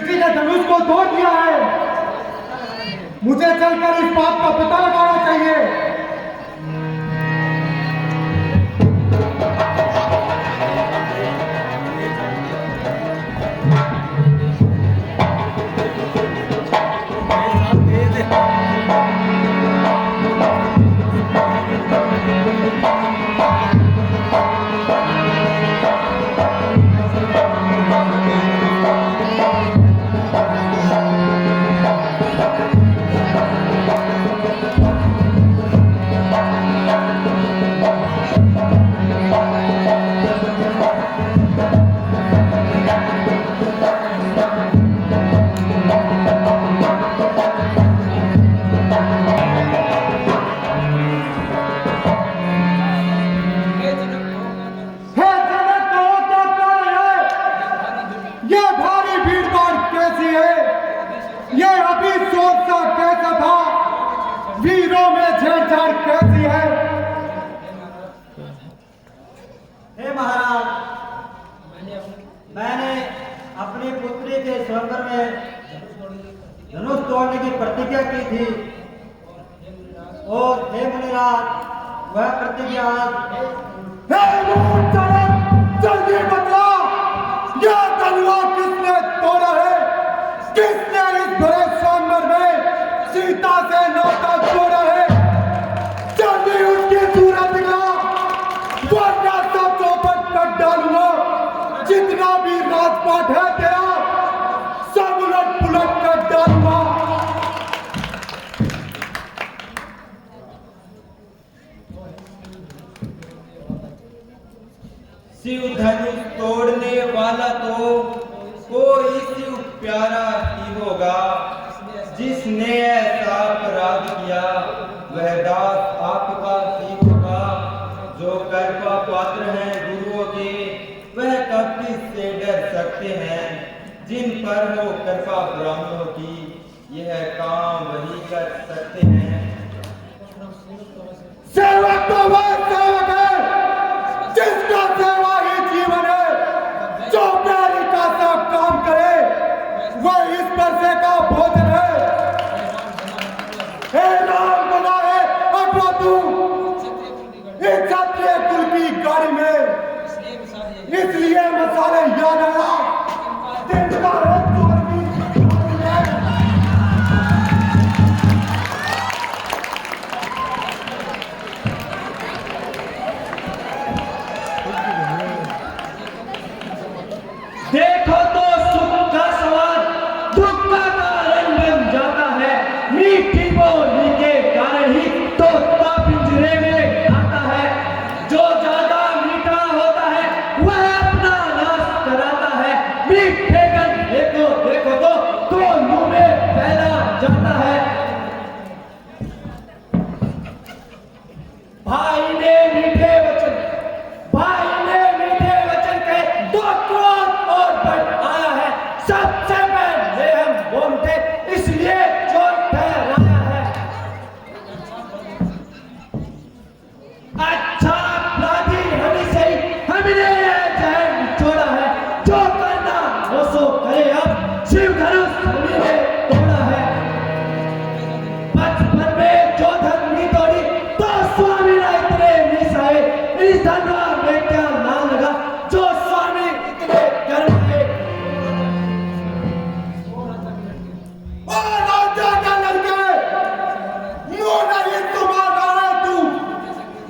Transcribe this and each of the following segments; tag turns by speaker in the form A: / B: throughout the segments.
A: सृष्टि ने धनुष को तोड़ दिया है। मुझे चलकर इस बात का पता लगाना चाहिए। वीरों में छेड़छाड़ कैसी है?
B: हे महाराज, मैंने अपनी पुत्री के स्वयंवर में धनुष तोड़ने की प्रतिज्ञा की थी और हे मुनिराज, वह प्रतिज्ञा
A: जल्दी बता, यह तलवार किसने तोड़ा है? किसने इस बड़े स्वयंवर में सीता से नाता जोड़ा है? जल्दी उसकी सूरत दिखा, वरना सब चौपट कर डालूंगा। जितना भी राजपाट है तेरा, सब उलट पुलट कर डालूंगा।
C: शिव धनुष तोड़ने वाला तो कोई शिव प्यारा ही होगा। जिसने ऐसा अपराध किया वह दास आपका ही होगा। जो कृपा पात्र हैं गुरुओं के, वह कब किससे डर सकते हैं? जिन पर हो कृपा ब्राह्मणों की, यह काम वही कर सकते हैं।
A: सेवक तो वह सेवक है जिसका सेवा ही जीवन है। जो प्यारी का सब काम करे वह इस परसे का भोजन है। हे राम बना है अथवा तू इस क्षत्रिय कुल की गाड़ी में, इसलिए मसाले याद आया। दिन का है चोर की
D: देखो तो सुख का सवाल दुख का कारण बन जाता है। मीठी बोली के कारण ही तोता पिंजरे में आता है। जो ज्यादा मीठा होता है वह अपना नाश कराता है। मीठे गंधे को देखो तो मुंह में फैला जाता है। भाई ने मीठे वचन कहे तो क्रोध और बढ़ आया है। सबसे पहले हम बोलते इसलिए चोट ठहराया है। अच्छा अपराधी हमी से ही हमने यह जहर निचोड़ा है। जो करना वो सो करे, अब शिव धनुष हमी ने तोड़ा है। बचपन में जो धन नहीं तोड़ी तो स्वामी ने इतने निशाए। इस धनवान में क्या ना लगा जो स्वामी इतने गर्व है।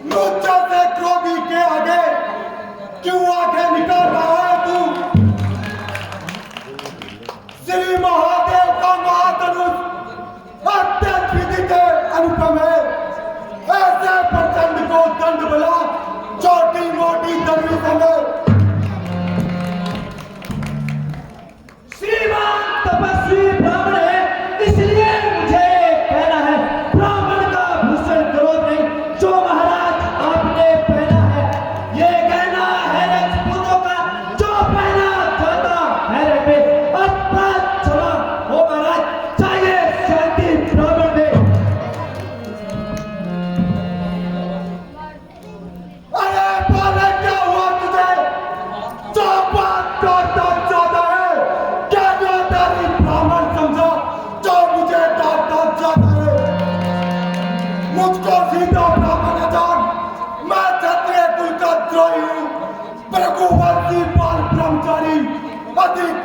A: मुझसे क्रोधी के आगे क्यों आंखें निकाल रहा है तू? श्री महादेव का महाधनुष अत्यंत विधि के अनुपम है। ऐसे प्रचंड को दंड बला छोटी मोटी दरवी समय।
D: श्रीमान तपस्वी ब्राह्मण है, इसलिए मुझे कहना है ब्राह्मण का भूषण क्रोध नहीं जो महाराज आपने पहना है। ये कहना है राजपूतों का जो पहना जाता है रे पे। अपराध क्षमा हो महाराज, चाहिए शांति ब्राह्मण में।
A: अरे बालक, क्या हुआ तुझे? जो बात करता चाहता है क्या जो तेरी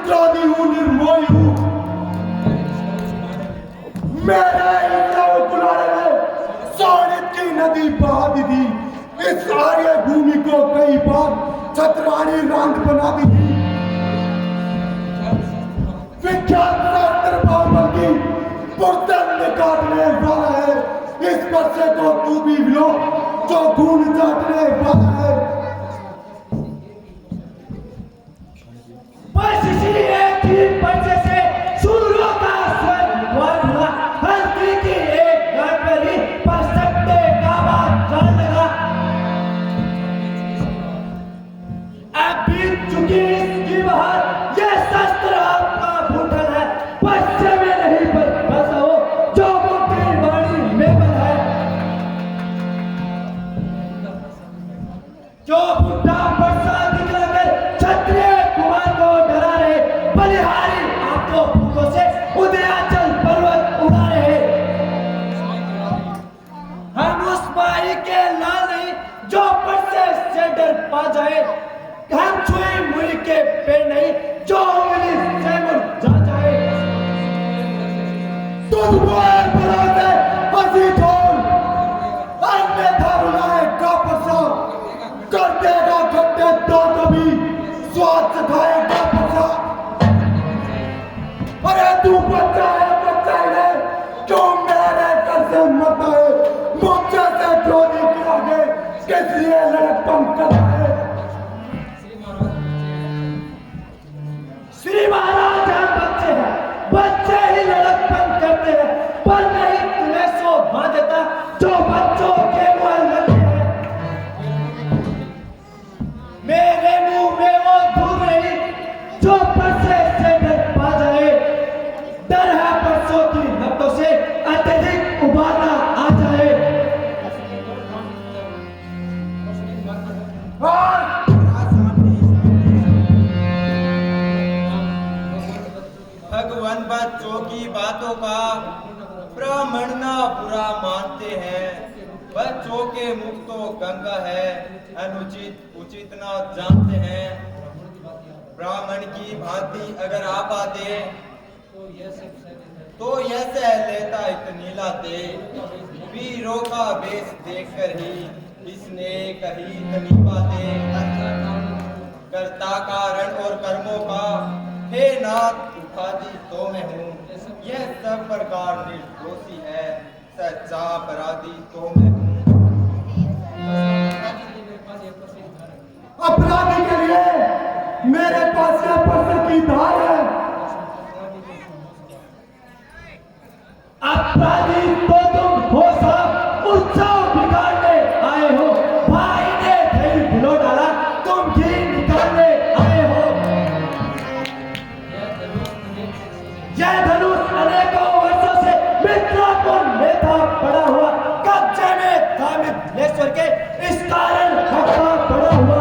A: क्रोधी हूँ, निर्मोही हूँ। मेरे बुलाने में सोनित की नदी बहा दी थी। इस आर्य भूमि को कई बार छतरानी रांग बना दी थी। विख्यात शास्त्र बाबल की पुर्तन काटने वाला है। इस पर्चे को तू भी लो जो खून चाटने वाला है।
D: बस इसी एक ही पर्चे से सूरों का स्वर्ग द्वार हुआ। हल्दी की एक गांठ पर ही पर सत्ते का बात जान लगा। अब बीत चुकी इसकी बहार, ये शस्त्र आपका भूठन है। बच्चे में नहीं पर बसा हो जो मुट्ठी वाणी में बल है। जो बुढ़ा परसा दिखलाकर क्षत्रिय कुमार को डरा रहे, बलिहारी आपको भूखों से उदयाचल पर्वत उड़ा रहे। हम उस माई के लाल नहीं जो परसे से डर पा जाए। हम छुई मुई के पेड़ नहीं जो उंगली से मुरझा जाए।
A: तुझ भरोसे हंसी छोड़, अन्यथा रुलाए का परसा। कर देगा खट्टे तो कभी स्वाद चखाएगा परसा। अरे तू बच्चा है जो मेरे कर से मत है। मुझसे से क्रोधी के आगे किस लिए लड़कपन करता है।
D: श्री महाराज हम बच्चे हैं, बच्चे ही लड़कपन करते हैं। पर नहीं तुम्हें शोभा देता जो बच्चों के मुंह लगे हैं। मेरे मुंह में वो धूल नहीं जो परसे से डर पा जाए। डर है परसों की नब्जों से अत्यधिक उबालना आ जाए।
C: भगवान बच्चों की बातों का ब्राह्मण ना बुरा मानते हैं। बच्चों के मुख तो गंगा है, अनुचित उचित ना जानते हैं। ब्राह्मण की भांति अगर आप आते तो यह सह लेता इतनी लाते। वीरों का वेश देखकर ही इसने कही इतनी बातें। कर्ता कारण और कर्मों का हे नाथ उपाधि तो मैं हूँ। यह सब प्रकार निर्दोषी है, सच्चा अपराधी तो मैं हूँ।
A: अपराधी के लिए मेरे पास क्या पर्चे की धार है।
D: अपराधी तो तुम हो साहब, उत्सव बिगाड़ने आए हो। भाई ने दही भिगो डाला, तुम घी निकालने आए हो। यह धनुष अनेकों वर्षों से मित्रापुर में था पड़ा हुआ। कब्जे में था मिथिलेश्वर के, इस कारण हक्का पड़ा हुआ।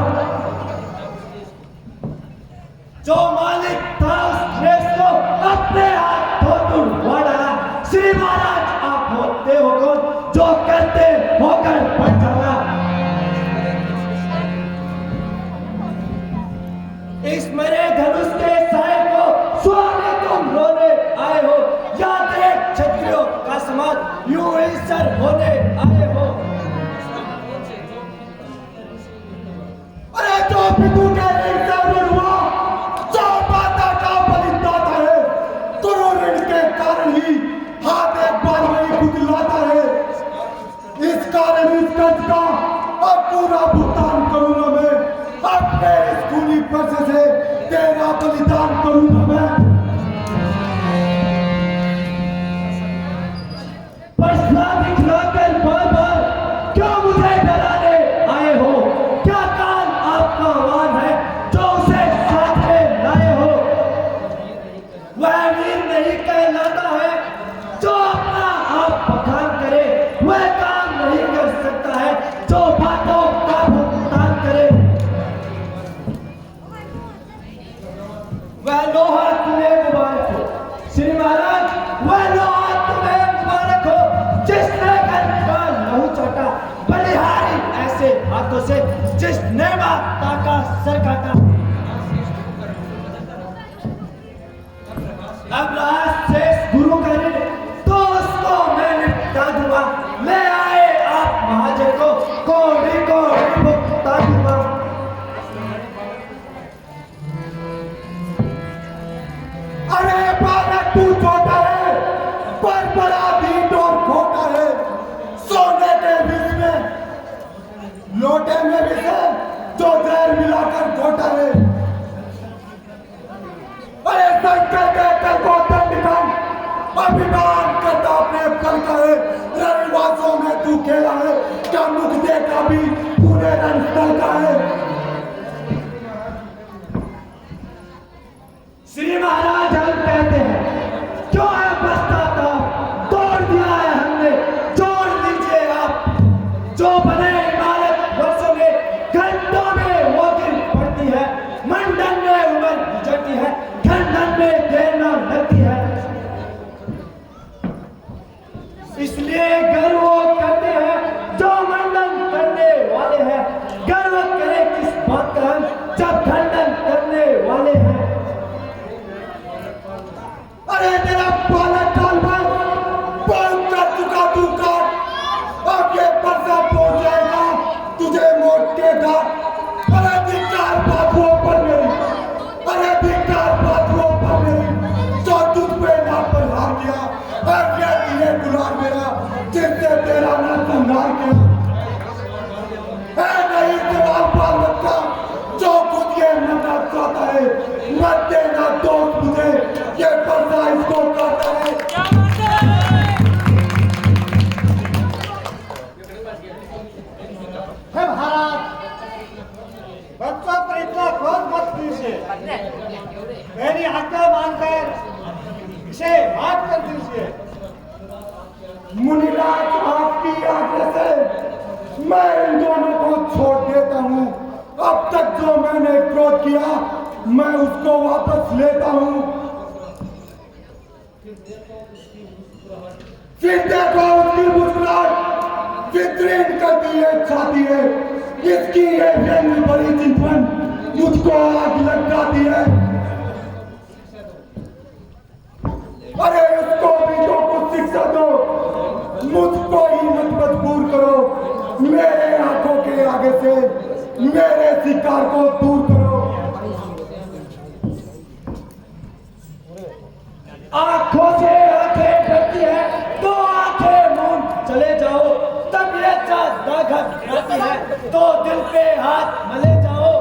D: जो मालिक था उसने इसको अपने हाथों तुड़वा डाला। श्री महाराज आप होते हो कौन जो करते होकर बढ़ जाना। इस मेरे धनुष के साय को स्वामी तुम रोने आए हो, या देख क्षत्रियों का समाज यूं ही सर होने आए हो।
A: अरे जो पितु के ऋण से ऋण हुआ, जो माता का बलिदाता है, गुरु ऋण के कारण ही हाथ एक बार में खुदलाता है। इस कारण इस कर्ज का अब पूरा भुगतान करूंगा मैं। अपने इस खूनी पर्चे से तेरा बलिदान करूंगा मैं।
D: परसा दिखलाकर बार-बार क्यों मुझे डराने आए हो। क्या कान आपका आवाज है जो उसे साथ में लाए हो। वह वीर नहीं कहलाता है जो अपना आप बखान करे। वह काम नहीं कर सकता है जो बातों का भुगतान करे। वह लोहा तुम्हें मुबारक हो श्री महाराज, वह लोहा तुम्हें मुबारक हो जिसने घर का लहू चाटा। बलिहारी ऐसे हाथों से जिसने माता का सर काटा। अब राज शेष गुरु का ऋण तो उसको मैं निपटा दूंगा। ले आए आप महाजन को कोड़ी कोड़ी भुगता दूंगा।
A: अरे बालक तू छोटा है पर बड़ा भी और खोटा है। सोने के बीच में लोटे में भी है जो जहर मिलाकर खोटा है। अरे संकल के कल को दंडकन अभिमान करता अपने कल का है। रविवासों में तू खेला है क्या मुख देखा भी तूने रंग कल का है।
D: श्री महाराज हम कहते हैं क्यों है बसता था तोड़ दिया है हमने जोड़ लीजिए आप। जो बने इमारत वर्षों में घंटों में वो गिर पड़ती है। मंडन में उम्र गुजरती है खंडन में देर न लगती है। इसलिए गर्व करते हैं जो मंडन करने वाले हैं। गर्व करें किस बात का हम जब खंडन करने वाले हैं।
A: अरे तेरा बालक काल में बहुत कर चुका तू काट। अब ये परसा पहुंच जाएगा तुझे मौत के घाट। अरे धिक्कार बातों पर मेरी, अरे धिक्कार बातों पर मेरी जो तुझ पे ना पर हार गया। अब ये दिए गुलाम मेरा जिससे तेरा ना संहार किया। है नहीं जवाब बालक का जो खुद ये मरना चाहता है। मत देना दोस्त मुझे ये परसा इसको कहता है।
B: हे महाराज, बच्चों पर इतना क्रोध मत कीजिए। मेरी आज्ञा मानकर इसे माफ कर दीजिए।
A: मुनिराज आपकी आज्ञा से मैं इन दोनों को छोड़ देता हूँ। अब तक जो मैंने क्रोध किया मैं उसको वापस लेता हूँ। फिर देखो उसकी मुस्कुराहट वितरण करती है छाती है। इसकी ये व्यंग बड़ी चिंतन मुझको आग लग जाती है। अरे उसको भी जो कुछ शिक्षा दो मुझको ही मत मजबूर करो। मेरे आंखों के आगे से मेरे शिकार को दूर करो।
D: आंखों से आंखें डरती है तो आंखें मूंद चले जाओ। तबीयत ज्यादा घबराती है तो दिल पे हाथ मले जाओ।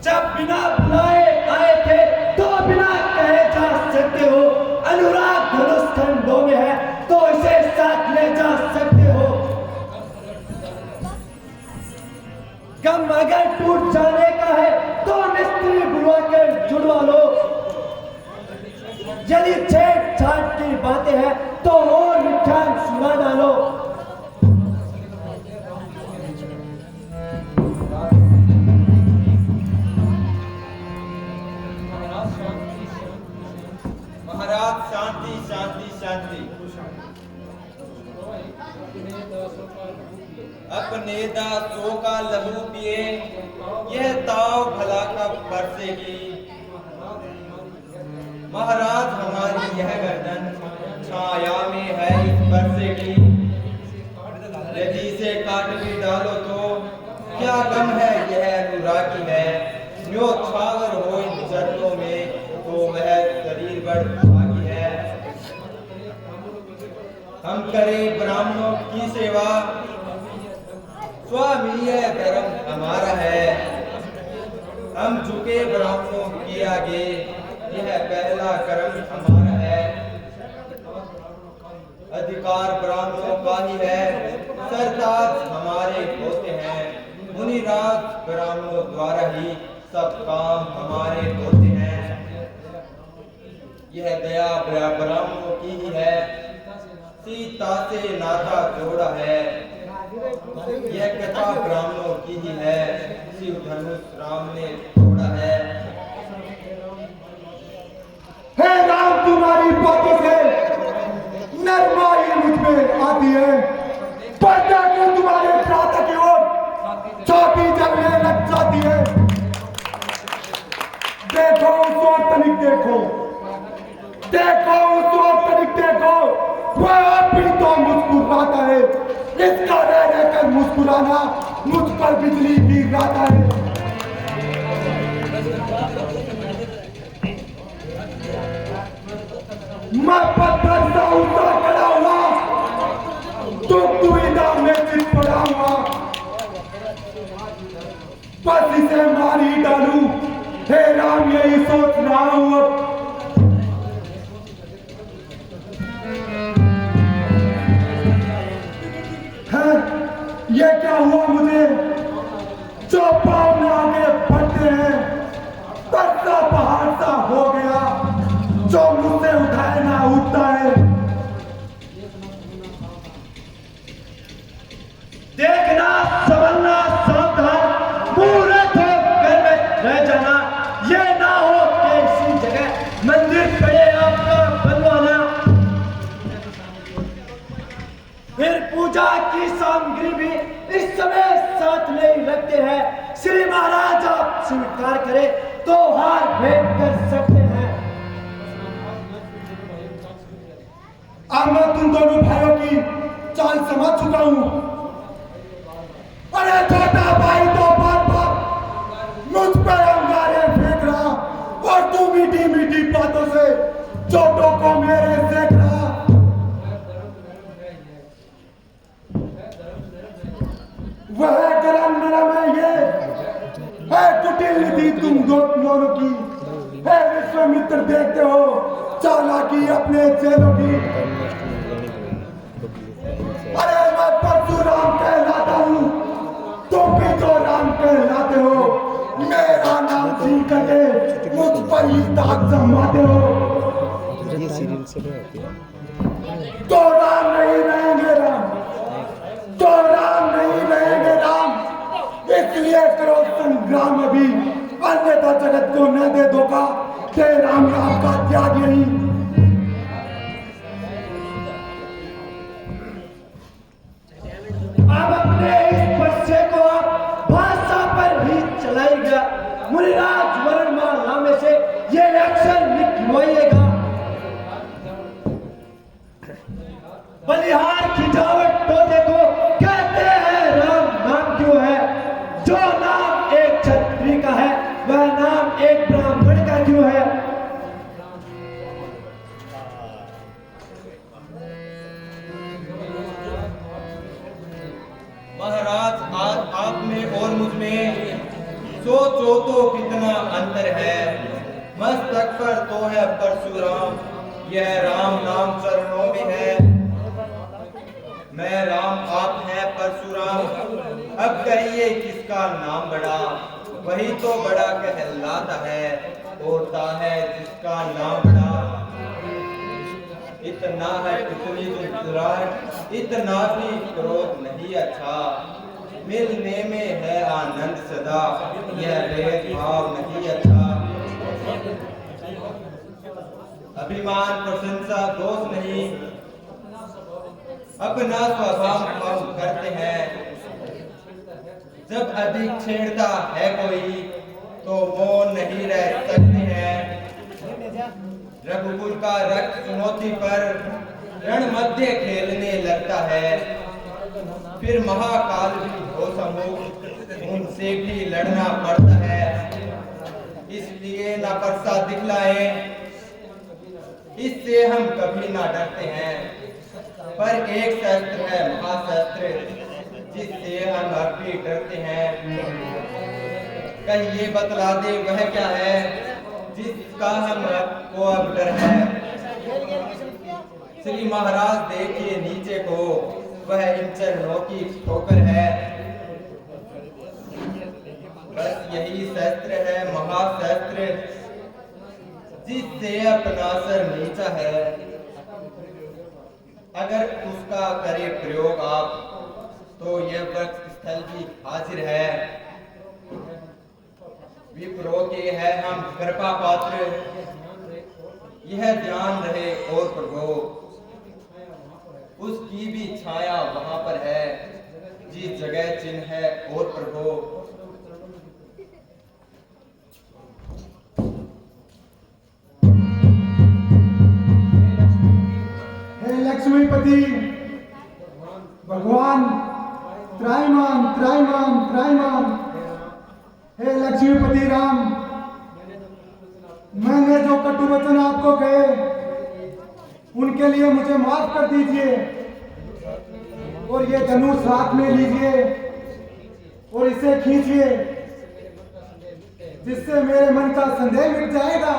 D: जब बिना बुलाए आए थे तो बिना कहे जा सकते हो। अनुराग धनुष खंडों में है तो इसे साथ ले जा सकते हो। गम अगर टूट जाने का है तो मिस्त्री बुलवा कर जुड़वा लो। यदि छेड़छाड़ की बातें हैं तो और मिठान सुना डालो।
C: महाराज शांति शांति शांति। अपने दासों का लहू पिए यह ताव भला कब बरसेगी। महाराज हमारी यह गर्दन छाया में है इस बरसे की। यदि इसे काट भी डालो तो क्या गम है यह अनुरागी है। जो छावर हो इन चरणों में तो वह शरीर बड़ भागी है। हम करें ब्राह्मणों की सेवा स्वामी यह धर्म हमारा है। हम झुके ब्राह्मणों के आगे यह पहला कर्म हमारा है। अधिकार ब्राह्मणों का ही है सरताज हमारे होते हैं। मुनिराज ब्राह्मणों द्वारा ही सब काम हमारे होते हैं। यह दया ब्राह्मणों की ही है। सीता से नाता जोड़ा है। यह कथा ब्राह्मणों की ही है। शिव धनुष राम ने तोड़ा है।
A: हे राम तुम्हारी बातों से नरमाई मुझ में आती है। पर जाकर तुम्हारे प्रातः की ओर छाती जलने लग जाती है। देखो ओर तनिक देखो, देखो उस ओर तनिक देखो, वह अभी तो मुस्कुराता है। इसका रह रहकर मुस्कुराना मुझ पर बिजली गिर रहा है। मैं पत्थर सा ऊंचा खड़ा हुआ, तुम दुविधा में चित पड़ा हुआ, बस इसे मार ही डालूं, हे राम यही सोच रहा हूं अब। है ये क्या हुआ मुझे, जो पाँव में आगे बढ़ते हैं बड़ा पहाड़ सा हो गया, जो मुझसे उठाए ना उठता है।
D: देखना, संभलना, सावधान, मूर्ख हो घर में रह जाना, ये ना हो कि इसी जगह मंदिर पड़े आपका बनवाना। फिर पूजा की सामग्री भी इस समय साथ नहीं रखते हैं। श्री महाराज आप स्वीकार करें तो हार भेंट कर सकते हैं।
A: अब मैं तुम दोनों भाइयों की चाल समझ चुका हूं। अरे छोटा भाई तो बार बार मुझ पर अंगारे फेंक रहा और तू मीठी मीठी बातों से छोटों को मेरे सेक रहा। वह गरम नरम है, ये है कुटिल नीति तुम दोनों की, है विश्वामित्र देखते हो चालाकी अपने चेलों की। अरे मैं परशुराम कहलाता हूँ, तुम भी तो राम कहलाते हो, मेरा नाम छीन करके मुझ पर ही दाग जमाते हो।
E: ये सीरियल से आती है।
A: तो राम नहीं रहेंगे राम, तो राम नहीं रहेंगे राम, इसलिए करो संग्राम अभी, अन्यथा जगत को न दे धोखा, ते राम आपका त्याग यही।
D: अब अपने इस बच्चे को आप भाषा पर ही चलाइएगा, मुनिराज वर्णमाला में से ये अक्षर लिखवाइएगा। बलिहार की जावट तो देखो, कहते हैं राम नाम क्यों है, जो नाम एक क्षत्रिय का है वह नाम एक ब्राह्मण का क्यों है।
C: महाराज आज आप में और मुझ में सोचो तो कितना अंतर है। मस्तक पर तो है परशुराम, यह राम नाम चरणों में है। मैं राम आप है परशुराम, अब कहिए किसका नाम बड़ा, वही तो बड़ा कहलाता है, होता है जिसका नाम बड़ा। इतना है इतनी दुराट, इतना भी क्रोध नहीं अच्छा, मिलने में है आनंद सदा, यह भेदभाव नहीं अच्छा। अभिमान प्रशंसा दोष नहीं, अपना स्वभाव हम करते हैं। जब अधिक छेड़ता है कोई तो मौन नहीं रह सकते हैं। रघुकुल का रक्त चुनौती पर रण मध्य खेलने लगता है, फिर महाकाल भी हो सम्मुख, उनसे भी लड़ना पड़ता है। इसलिए न परसा दिखलाए, इससे हम कभी ना डरते हैं। पर एक शस्त्र है महाशस्त्र, जिससे हम अब भी डरते हैं। कहिए बतला दे वह क्या है, जिसका हम को अब डर है। श्री महाराज देखिए नीचे को, वह इन चरणों की ठोकर है। बस यही शस्त्र है महाशस्त्र, जिससे अपना सर नीचा है। अगर उसका करे प्रयोग आप, तो यह वृक्ष स्थल भी हाजिर है। विप्रो के है हम कृपा पात्र, यह ध्यान रहे और प्रभु, उसकी भी छाया वहां पर है, जिस जगह चिन्ह है और प्रभु।
A: जो कटु वचन आपको कहे उनके लिए मुझे माफ कर दीजिए और ये धनुष हाथ में लीजिए और इसे खींचिए जिससे मेरे मन का संदेह मिट जाएगा।